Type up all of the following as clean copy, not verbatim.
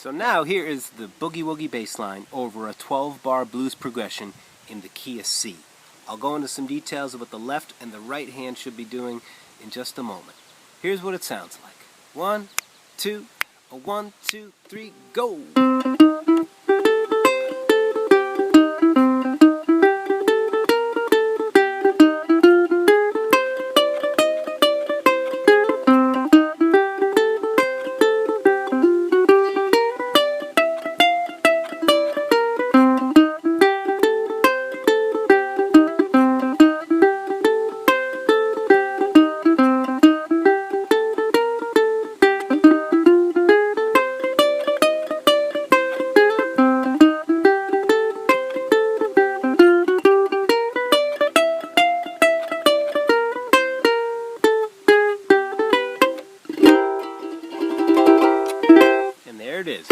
So now here is the Boogie Woogie bass line over a 12-bar blues progression in the key of C. I'll go into some details of what the left and the right hand should be doing in just a moment. Here's what it sounds like. 1, 2, 1, 2, 3, go! There it is.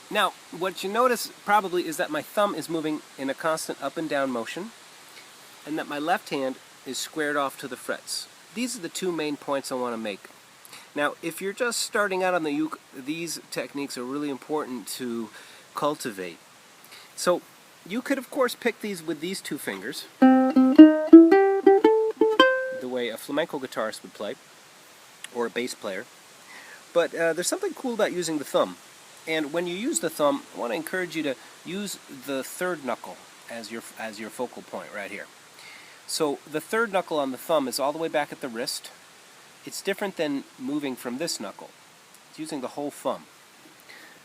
Now, what you notice probably is that my thumb is moving in a constant up and down motion, and that my left hand is squared off to the frets. These are the two main points I want to make. Now, if you're just starting out on the uke, these techniques are really important to cultivate. So, you could of course pick these with these two fingers, the way a flamenco guitarist would play, or a bass player. But there's something cool about using the thumb. And when you use the thumb, I want to encourage you to use the third knuckle as your focal point right here. So the third knuckle on the thumb is all the way back at the wrist. It's different than moving from this knuckle. It's using the whole thumb.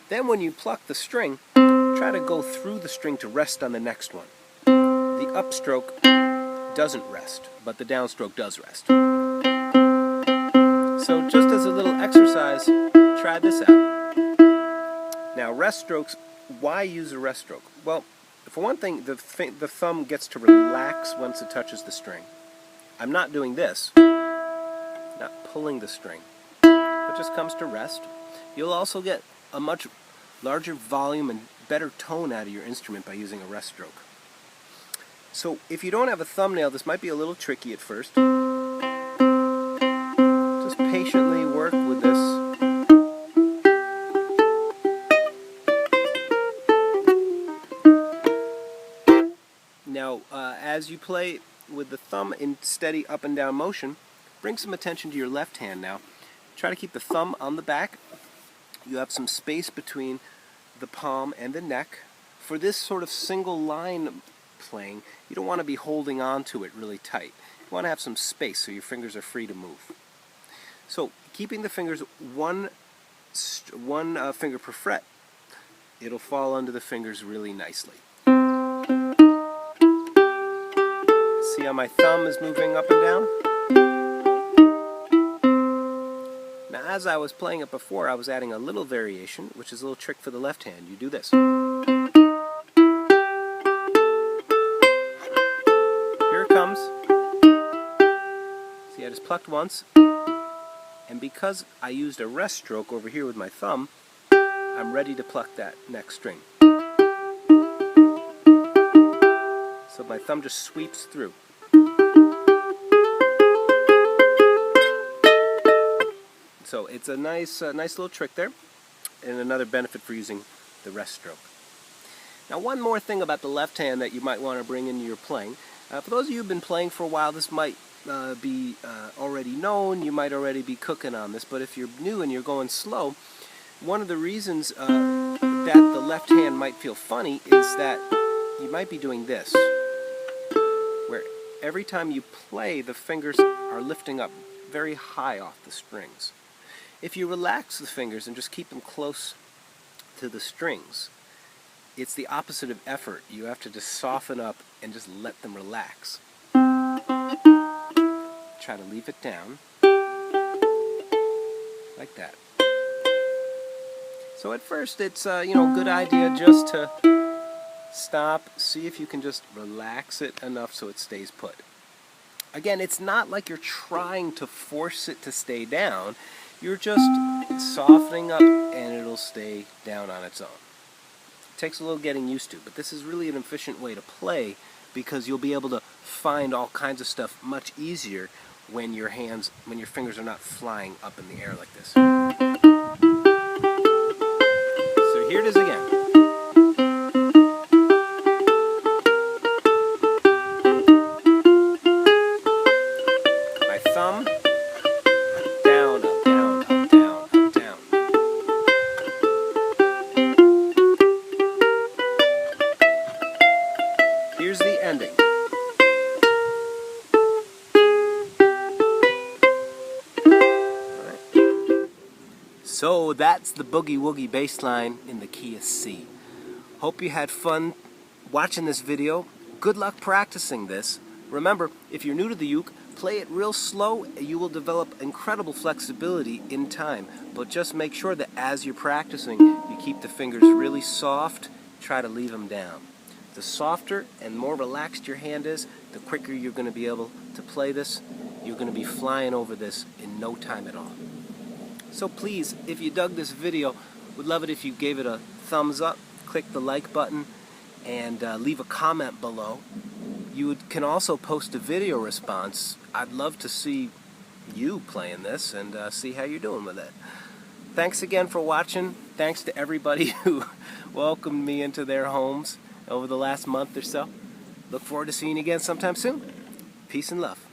Then when you pluck the string, try to go through the string to rest on the next one. The upstroke doesn't rest, but the downstroke does rest. So just as a little exercise, try this out. Now, rest strokes, why use a rest stroke? Well, for one thing, the thumb gets to relax once it touches the string. I'm not doing this, not pulling the string. It just comes to rest. You'll also get a much larger volume and better tone out of your instrument by using a rest stroke. So if you don't have a thumbnail, this might be a little tricky at first. Just patiently work with this. Now, as you play with the thumb in steady up and down motion, bring some attention to your left hand now. Try to keep the thumb on the back. You have some space between the palm and the neck. For this sort of single line playing, you don't want to be holding on to it really tight. You want to have some space so your fingers are free to move. So, keeping the fingers one finger per fret, it'll fall under the fingers really nicely. See how my thumb is moving up and down? Now, as I was playing it before, I was adding a little variation, which is a little trick for the left hand. You do this. Here it comes. See, I just plucked once, and because I used a rest stroke over here with my thumb, I'm ready to pluck that next string. So my thumb just sweeps through. So it's a nice little trick there, and another benefit for using the rest stroke. Now, one more thing about the left hand that you might want to bring into your playing. For those of you who've been playing for a while, this might be already known. You might already be cooking on this. But if you're new and you're going slow, one of the reasons that the left hand might feel funny is that you might be doing this, where every time you play, the fingers are lifting up very high off the strings. If you relax the fingers and just keep them close to the strings, it's the opposite of effort. You have to just soften up and just let them relax. Try to leave it down, like that. So at first it's a good idea just to stop, see if you can just relax it enough so it stays put. Again, it's not like you're trying to force it to stay down. You're just softening up and it'll stay down on its own. It takes a little getting used to, but this is really an efficient way to play because you'll be able to find all kinds of stuff much easier when your fingers are not flying up in the air like this. So here it is again. My thumb, down, up, down, up, down, up, down. Here's the ending. So that's the Boogie Woogie bass line in the key of C. Hope you had fun watching this video. Good luck practicing this. Remember, if you're new to the uke, play it real slow. You will develop incredible flexibility in time. But just make sure that as you're practicing, you keep the fingers really soft. Try to leave them down. The softer and more relaxed your hand is, the quicker you're going to be able to play this. You're going to be flying over this in no time at all. So please, if you dug this video, would love it if you gave it a thumbs up, click the like button, and leave a comment below. You can also post a video response. I'd love to see you playing this and see how you're doing with it. Thanks again for watching. Thanks to everybody who welcomed me into their homes over the last month or so. Look forward to seeing you again sometime soon. Peace and love.